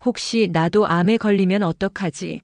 혹시 나도 암에 걸리면 어떡하지?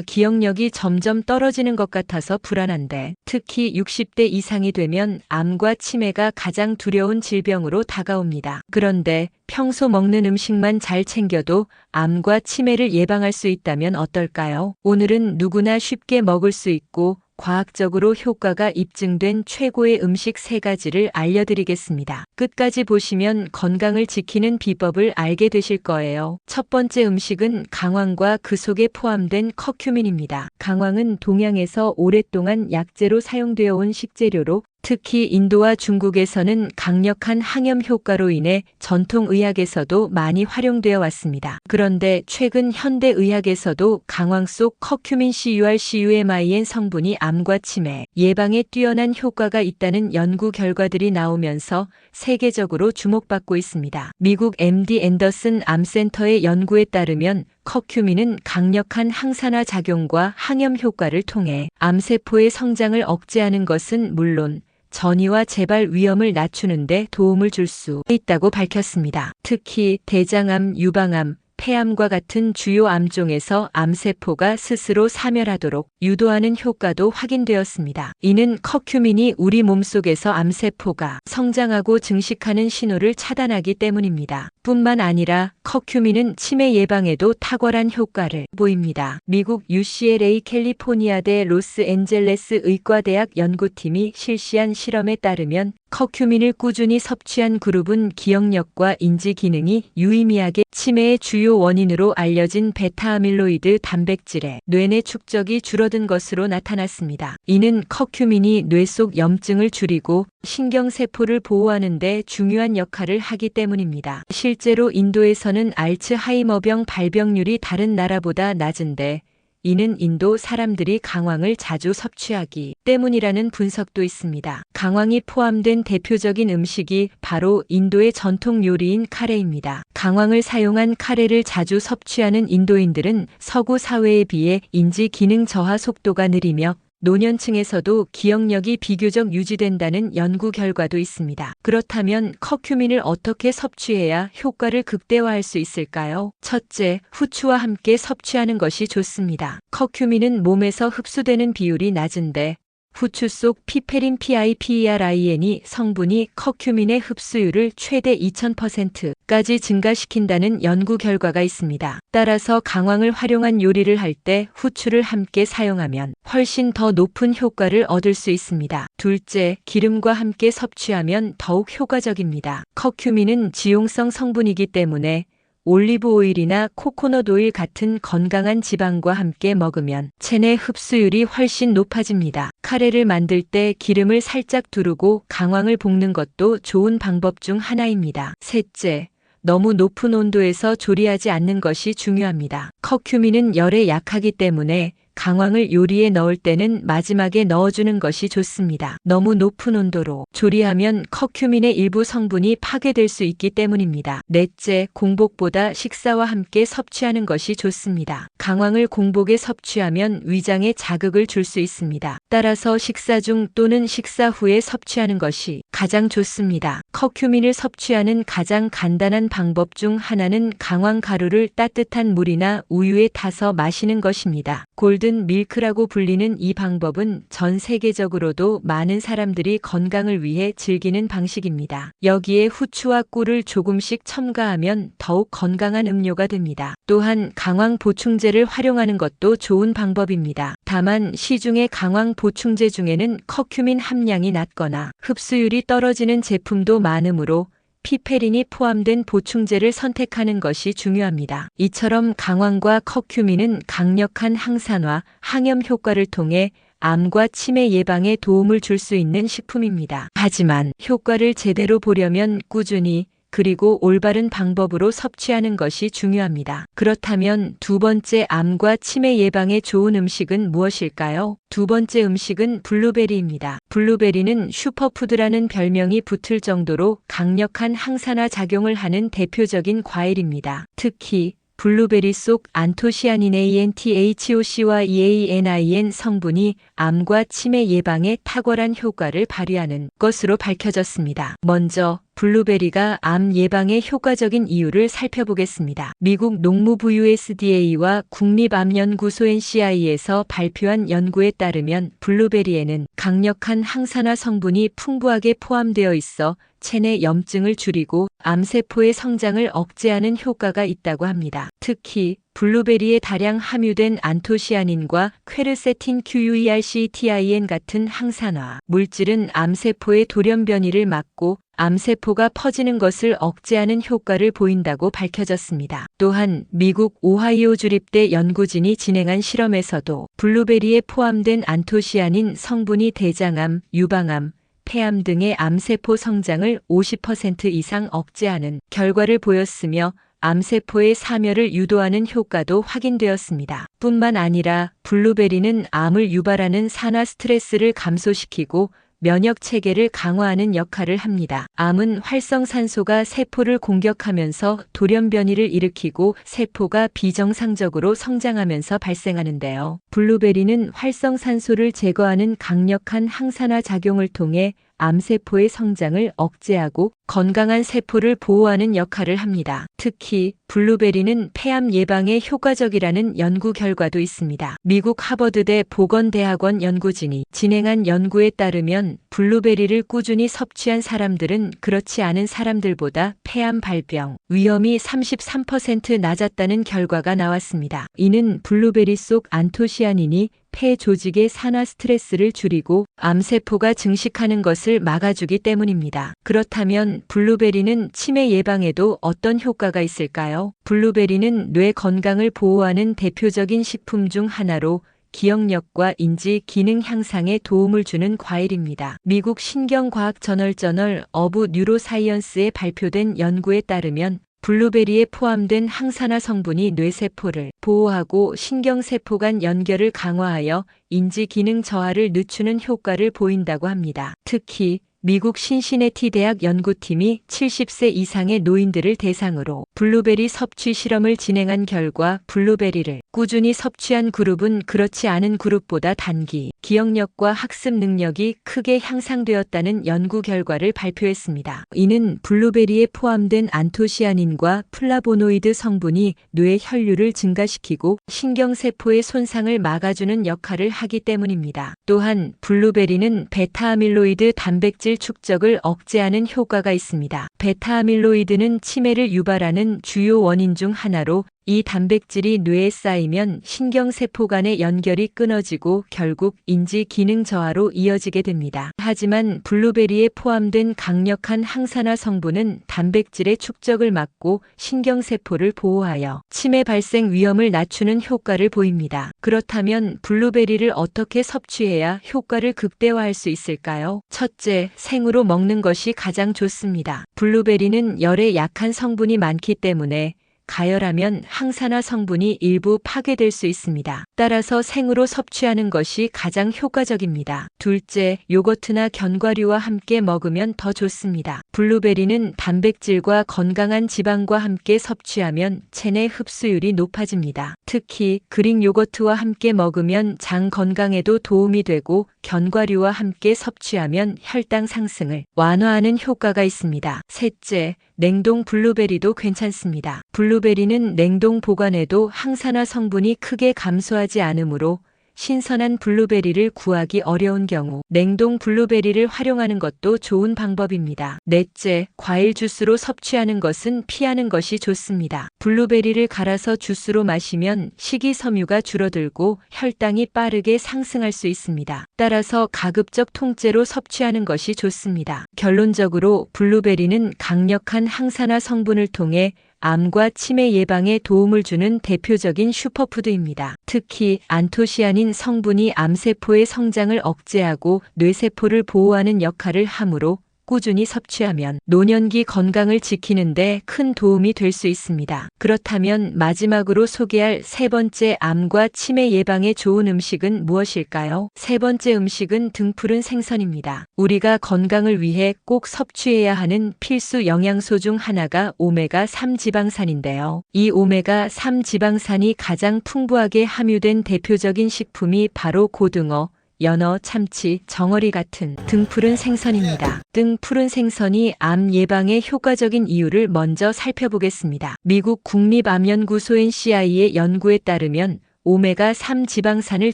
기억력이 점점 떨어지는 것 같아서 불안한데, 특히 60대 이상이 되면 암과 치매가 가장 두려운 질병으로 다가옵니다. 그런데 평소 먹는 음식만 잘 챙겨도 암과 치매를 예방할 수 있다면 어떨까요? 오늘은 누구나 쉽게 먹을 수 있고 과학적으로 효과가 입증된 최고의 음식 3가지를 알려드리겠습니다. 끝까지 보시면 건강을 지키는 비법을 알게 되실 거예요. 첫 번째 음식은 강황과 그 속에 포함된 커큐민입니다. 강황은 동양에서 오랫동안 약재로 사용되어 온 식재료로 특히 인도와 중국에서는 강력한 항염 효과로 인해 전통의학에서도 많이 활용되어 왔습니다. 그런데 최근 현대의학에서도 강황 속 커큐민 CUR-CUMIN 성분이 암과 치매 예방에 뛰어난 효과가 있다는 연구 결과들이 나오면서 세계적으로 주목받고 있습니다. 미국 MD 앤더슨 암센터의 연구에 따르면 커큐민은 강력한 항산화 작용과 항염 효과를 통해 암세포의 성장을 억제하는 것은 물론 전이와 재발 위험을 낮추는 데 도움을 줄 수 있다고 밝혔습니다. 특히 대장암, 유방암, 폐암과 같은 주요 암종에서 암세포가 스스로 사멸하도록 유도하는 효과도 확인되었습니다. 이는 커큐민이 우리 몸속에서 암세포가 성장하고 증식하는 신호를 차단하기 때문입니다. 뿐만 아니라 커큐민은 치매 예방에도 탁월한 효과를 보입니다. 미국 UCLA 캘리포니아대 로스앤젤레스 의과대학 연구팀이 실시한 실험에 따르면 커큐민을 꾸준히 섭취한 그룹은 기억력과 인지 기능이 유의미하게 치매의 주요 원인으로 알려진 베타아밀로이드 단백질의 뇌내 축적이 줄어든 것으로 나타났습니다. 이는 커큐민이 뇌 속 염증을 줄이고 신경세포를 보호하는 데 중요한 역할을 하기 때문입니다. 실제로 인도에서는 알츠하이머병 발병률이 다른 나라보다 낮은데 이는 인도 사람들이 강황을 자주 섭취하기 때문이라는 분석도 있습니다. 강황이 포함된 대표적인 음식이 바로 인도의 전통 요리인 카레입니다. 강황을 사용한 카레를 자주 섭취하는 인도인들은 서구 사회에 비해 인지 기능 저하 속도가 느리며 노년층에서도 기억력이 비교적 유지된다는 연구 결과도 있습니다. 그렇다면 커큐민을 어떻게 섭취해야 효과를 극대화할 수 있을까요? 첫째, 후추와 함께 섭취하는 것이 좋습니다. 커큐민은 몸에서 흡수되는 비율이 낮은데 후추 속 피페린 PIPERIN이 성분이 커큐민의 흡수율을 최대 2000%까지 증가시킨다는 연구 결과가 있습니다. 따라서 강황을 활용한 요리를 할 때 후추를 함께 사용하면 훨씬 더 높은 효과를 얻을 수 있습니다. 둘째, 기름과 함께 섭취하면 더욱 효과적입니다. 커큐민은 지용성 성분이기 때문에 올리브 오일이나 코코넛 오일 같은 건강한 지방과 함께 먹으면 체내 흡수율이 훨씬 높아집니다. 카레를 만들 때 기름을 살짝 두르고 강황을 볶는 것도 좋은 방법 중 하나입니다. 셋째, 너무 높은 온도에서 조리하지 않는 것이 중요합니다. 커큐민은 열에 약하기 때문에 강황을 요리에 넣을 때는 마지막에 넣어주는 것이 좋습니다. 너무 높은 온도로 조리하면 커큐민의 일부 성분이 파괴될 수 있기 때문입니다. 넷째, 공복보다 식사와 함께 섭취하는 것이 좋습니다. 강황을 공복에 섭취하면 위장에 자극을 줄 수 있습니다. 따라서 식사 중 또는 식사 후에 섭취하는 것이 가장 좋습니다. 커큐민을 섭취하는 가장 간단한 방법 중 하나는 강황 가루를 따뜻한 물이나 우유에 타서 마시는 것입니다. 골든 밀크라고 불리는 이 방법은 전 세계적으로도 많은 사람들이 건강을 위해 즐기는 방식입니다. 여기에 후추와 꿀을 조금씩 첨가하면 더욱 건강한 음료가 됩니다. 또한 강황 보충제를 활용하는 것도 좋은 방법입니다. 다만 시중의 강황 보충제 중에는 커큐민 함량이 낮거나 흡수율이 떨어지는 제품도 많으므로 피페린이 포함된 보충제를 선택하는 것이 중요합니다. 이처럼 강황과 커큐민은 강력한 항산화, 항염 효과를 통해 암과 치매 예방에 도움을 줄 수 있는 식품입니다. 하지만 효과를 제대로 보려면 꾸준히 그리고 올바른 방법으로 섭취하는 것이 중요합니다. 그렇다면 두 번째 암과 치매 예방에 좋은 음식은 무엇일까요? 두 번째 음식은 블루베리입니다. 블루베리는 슈퍼푸드라는 별명이 붙을 정도로 강력한 항산화 작용을 하는 대표적인 과일입니다. 특히 블루베리 속 안토시아닌 ANTHOC와 EANIN 성분이 암과 치매 예방에 탁월한 효과를 발휘하는 것으로 밝혀졌습니다. 먼저 블루베리가 암 예방에 효과적인 이유를 살펴보겠습니다. 미국 농무부 USDA와 국립암연구소 NCI에서 발표한 연구에 따르면 블루베리에는 강력한 항산화 성분이 풍부하게 포함되어 있어 체내 염증을 줄이고 암세포의 성장을 억제하는 효과가 있다고 합니다. 특히 블루베리에 다량 함유된 안토시아닌과 퀘르세틴 QUERCTIN 같은 항산화 물질은 암세포의 돌연 변이를 막고 암세포가 퍼지는 것을 억제하는 효과를 보인다고 밝혀졌습니다. 또한 미국 오하이오 주립대 연구진이 진행한 실험에서도 블루베리에 포함된 안토시아닌 성분이 대장암, 유방암, 폐암 등의 암세포 성장을 50% 이상 억제하는 결과를 보였으며 암세포의 사멸을 유도하는 효과도 확인되었습니다. 뿐만 아니라 블루베리는 암을 유발하는 산화 스트레스를 감소시키고 면역 체계를 강화하는 역할을 합니다. 암은 활성산소가 세포를 공격하면서 돌연 변이를 일으키고 세포가 비정상적으로 성장하면서 발생하는데요. 블루베리는 활성산소를 제거하는 강력한 항산화 작용을 통해 암세포의 성장을 억제하고 건강한 세포를 보호하는 역할을 합니다. 특히 블루베리는 폐암 예방에 효과적이라는 연구 결과도 있습니다. 미국 하버드대 보건대학원 연구진이 진행한 연구에 따르면 블루베리를 꾸준히 섭취한 사람들은 그렇지 않은 사람들보다 폐암 발병 위험이 33% 낮았다는 결과가 나왔습니다. 이는 블루베리 속 안토시아닌이 폐 조직의 산화 스트레스를 줄이고 암세포가 증식하는 것을 막아주기 때문입니다. 그렇다면 블루베리는 치매 예방에도 어떤 효과가 있을까요? 블루베리는 뇌 건강을 보호하는 대표적인 식품 중 하나로 기억력과 인지 기능 향상에 도움을 주는 과일입니다. 미국 신경과학 저널 어브 뉴로사이언스에 발표된 연구에 따르면 블루베리에 포함된 항산화 성분이 뇌세포를 보호하고 신경세포 간 연결을 강화하여 인지 기능 저하를 늦추는 효과를 보인다고 합니다. 특히 미국 신시내티 대학 연구팀이 70세 이상의 노인들을 대상으로 블루베리 섭취 실험을 진행한 결과 블루베리를 꾸준히 섭취한 그룹은 그렇지 않은 그룹보다 단기, 기억력과 학습 능력이 크게 향상되었다는 연구 결과를 발표했습니다. 이는 블루베리에 포함된 안토시아닌과 플라보노이드 성분이 뇌 혈류를 증가시키고 신경세포의 손상을 막아주는 역할을 하기 때문입니다. 또한 블루베리는 베타아밀로이드 단백질 축적을 억제하는 효과가 있습니다. 베타아밀로이드는 치매를 유발하는 주요 원인 중 하나로 이 단백질이 뇌에 쌓이면 신경세포 간의 연결이 끊어지고 결국 인지 기능 저하로 이어지게 됩니다. 하지만 블루베리에 포함된 강력한 항산화 성분은 단백질의 축적을 막고 신경세포를 보호하여 치매 발생 위험을 낮추는 효과를 보입니다. 그렇다면 블루베리를 어떻게 섭취해야 효과를 극대화할 수 있을까요? 첫째, 생으로 먹는 것이 가장 좋습니다. 블루베리는 열에 약한 성분이 많기 때문에 가열하면 항산화 성분이 일부 파괴될 수 있습니다. 따라서 생으로 섭취하는 것이 가장 효과적입니다. 둘째, 요거트나 견과류와 함께 먹으면 더 좋습니다. 블루베리는 단백질과 건강한 지방과 함께 섭취하면 체내 흡수율이 높아집니다. 특히 그릭 요거트와 함께 먹으면 장 건강에도 도움이 되고 견과류와 함께 섭취하면 혈당 상승을 완화하는 효과가 있습니다. 셋째, 냉동 블루베리도 괜찮습니다. 블루베리는 냉동 보관해도 항산화 성분이 크게 감소하지 않으므로 신선한 블루베리를 구하기 어려운 경우 냉동 블루베리를 활용하는 것도 좋은 방법입니다. 넷째, 과일 주스로 섭취하는 것은 피하는 것이 좋습니다. 블루베리를 갈아서 주스로 마시면 식이섬유가 줄어들고 혈당이 빠르게 상승할 수 있습니다. 따라서 가급적 통째로 섭취하는 것이 좋습니다. 결론적으로 블루베리는 강력한 항산화 성분을 통해 암과 치매 예방에 도움을 주는 대표적인 슈퍼푸드입니다. 특히 안토시아닌 성분이 암세포의 성장을 억제하고 뇌세포를 보호하는 역할을 하므로 꾸준히 섭취하면 노년기 건강을 지키는데 큰 도움이 될 수 있습니다. 그렇다면 마지막으로 소개할 세 번째 암과 치매 예방에 좋은 음식은 무엇일까요? 세 번째 음식은 등푸른 생선입니다. 우리가 건강을 위해 꼭 섭취해야 하는 필수 영양소 중 하나가 오메가3 지방산인데요. 이 오메가3 지방산이 가장 풍부하게 함유된 대표적인 식품이 바로 고등어, 연어, 참치, 정어리 같은 등푸른 생선입니다. 등푸른 생선이 암 예방에 효과적인 이유를 먼저 살펴보겠습니다. 미국 국립암연구소 NCI의 연구에 따르면 오메가3 지방산을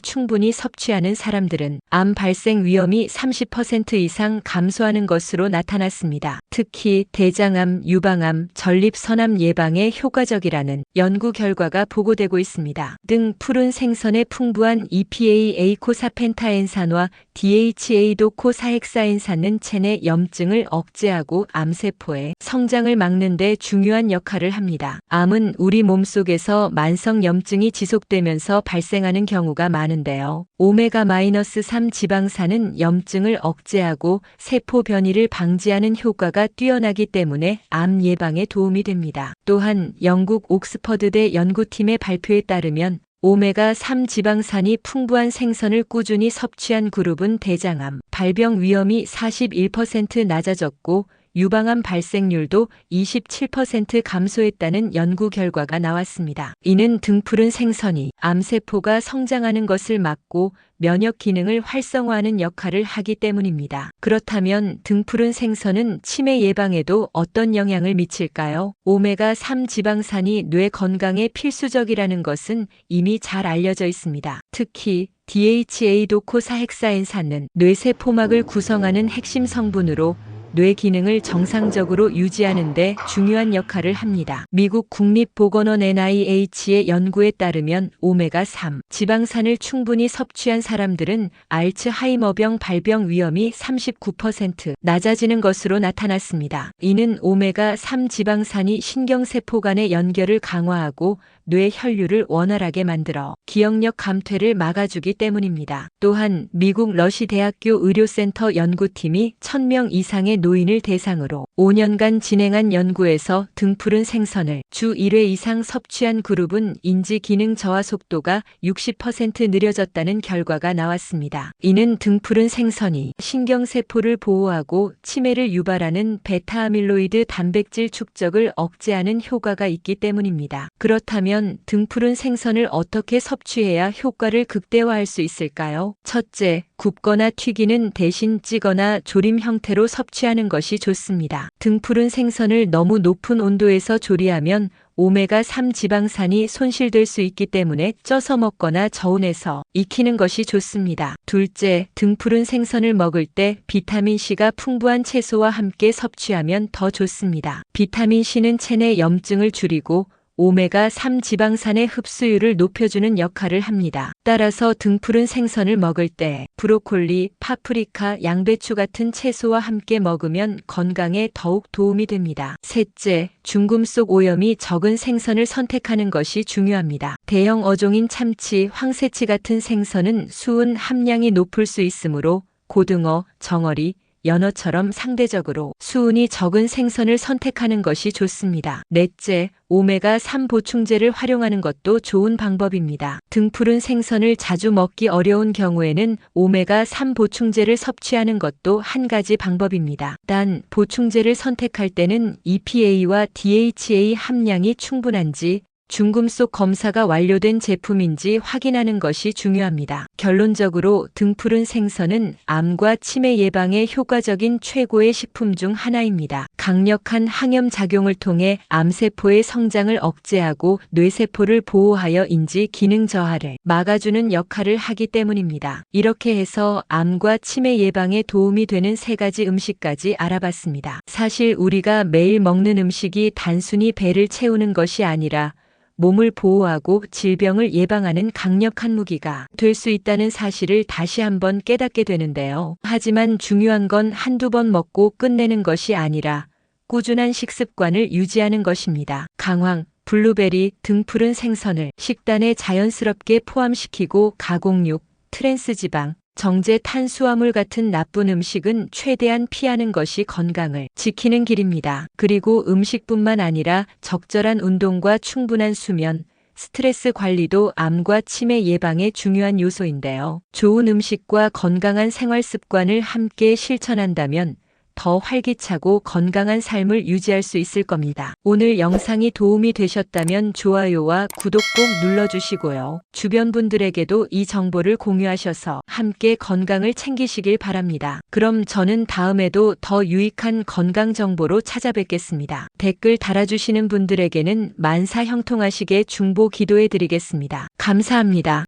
충분히 섭취하는 사람들은 암 발생 위험이 30% 이상 감소하는 것으로 나타났습니다. 특히 대장암, 유방암, 전립선암 예방에 효과적이라는 연구 결과가 보고되고 있습니다. 등푸른 생선에 풍부한 EPA 에이코사펜타엔산과 DHA 도코사헥사엔산은 체내 염증을 억제하고 암세포의 성장을 막는 데 중요한 역할을 합니다. 암은 우리 몸속에서 만성 염증이 지속되면서 발생하는 경우가 많은데요. 오메가-3 지방산은 염증을 억제하고 세포 변이를 방지하는 효과가 뛰어나기 때문에 암 예방에 도움이 됩니다. 또한 영국 옥스퍼드대 연구팀의 발표에 따르면 오메가3 지방산이 풍부한 생선을 꾸준히 섭취한 그룹은 대장암 발병 위험이 41% 낮아졌고 유방암 발생률도 27% 감소했다는 연구 결과가 나왔습니다. 이는 등푸른 생선이 암세포가 성장하는 것을 막고 면역 기능을 활성화하는 역할을 하기 때문입니다. 그렇다면 등푸른 생선은 치매 예방에도 어떤 영향을 미칠까요? 오메가3 지방산이 뇌 건강에 필수적이라는 것은 이미 잘 알려져 있습니다. 특히 DHA 도코사헥사엔산은 뇌세포막을 구성하는 핵심 성분으로 뇌 기능을 정상적으로 유지하는 데 중요한 역할을 합니다. 미국 국립보건원 NIH의 연구에 따르면 오메가3 지방산을 충분히 섭취한 사람들은 알츠하이머병 발병 위험이 39% 낮아지는 것으로 나타났습니다. 이는 오메가3 지방산이 신경세포 간의 연결을 강화하고 뇌 혈류를 원활하게 만들어 기억력 감퇴를 막아주기 때문입니다. 또한 미국 러시대학교 의료센터 연구팀이 1000명 이상의 노인을 대상으로 5년간 진행한 연구에서 등푸른 생선을 주 1회 이상 섭취한 그룹은 인지 기능 저하 속도가 60% 느려졌다는 결과가 나왔습니다. 이는 등푸른 생선이 신경세포를 보호하고 치매를 유발하는 베타아밀로이드 단백질 축적을 억제하는 효과가 있기 때문입니다. 그렇다면 등푸른 생선을 어떻게 섭취해야 효과를 극대화할 수 있을까요? 첫째, 굽거나 튀기는 대신 찌거나 조림 형태로 섭취하는 것이 좋습니다. 등푸른 생선을 너무 높은 온도에서 조리하면 오메가3 지방산이 손실될 수 있기 때문에 쪄서 먹거나 저온에서 익히는 것이 좋습니다. 둘째, 등푸른 생선을 먹을 때 비타민C가 풍부한 채소와 함께 섭취하면 더 좋습니다. 비타민C는 체내 염증을 줄이고 오메가3 지방산의 흡수율을 높여주는 역할을 합니다. 따라서 등푸른 생선을 먹을 때 브로콜리, 파프리카, 양배추 같은 채소와 함께 먹으면 건강에 더욱 도움이 됩니다. 셋째, 중금속 오염이 적은 생선을 선택하는 것이 중요합니다. 대형 어종인 참치, 황새치 같은 생선은 수은 함량이 높을 수 있으므로 고등어, 정어리, 연어처럼 상대적으로 수은이 적은 생선을 선택하는 것이 좋습니다. 넷째, 오메가3 보충제를 활용하는 것도 좋은 방법입니다. 등푸른 생선을 자주 먹기 어려운 경우에는 오메가3 보충제를 섭취하는 것도 한 가지 방법입니다. 단, 보충제를 선택할 때는 EPA와 DHA 함량이 충분한지 중금속 검사가 완료된 제품인지 확인하는 것이 중요합니다. 결론적으로 등푸른 생선은 암과 치매 예방에 효과적인 최고의 식품 중 하나입니다. 강력한 항염 작용을 통해 암세포의 성장을 억제하고 뇌세포를 보호하여 인지 기능 저하를 막아주는 역할을 하기 때문입니다. 이렇게 해서 암과 치매 예방에 도움이 되는 세 가지 음식까지 알아봤습니다. 사실 우리가 매일 먹는 음식이 단순히 배를 채우는 것이 아니라 몸을 보호하고 질병을 예방하는 강력한 무기가 될 수 있다는 사실을 다시 한번 깨닫게 되는데요. 하지만 중요한 건 한두 번 먹고 끝내는 것이 아니라 꾸준한 식습관을 유지하는 것입니다. 강황, 블루베리, 등푸른 생선을 식단에 자연스럽게 포함시키고 가공육, 트랜스지방, 정제 탄수화물 같은 나쁜 음식은 최대한 피하는 것이 건강을 지키는 길입니다. 그리고 음식뿐만 아니라 적절한 운동과 충분한 수면, 스트레스 관리도 암과 치매 예방에 중요한 요소인데요. 좋은 음식과 건강한 생활 습관을 함께 실천한다면 더 활기차고 건강한 삶을 유지할 수 있을 겁니다. 오늘 영상이 도움이 되셨다면 좋아요와 구독 꼭 눌러주시고요. 주변 분들에게도 이 정보를 공유하셔서 함께 건강을 챙기시길 바랍니다. 그럼 저는 다음에도 더 유익한 건강 정보로 찾아뵙겠습니다. 댓글 달아주시는 분들에게는 만사 형통하시게 중보 기도해 드리겠습니다. 감사합니다.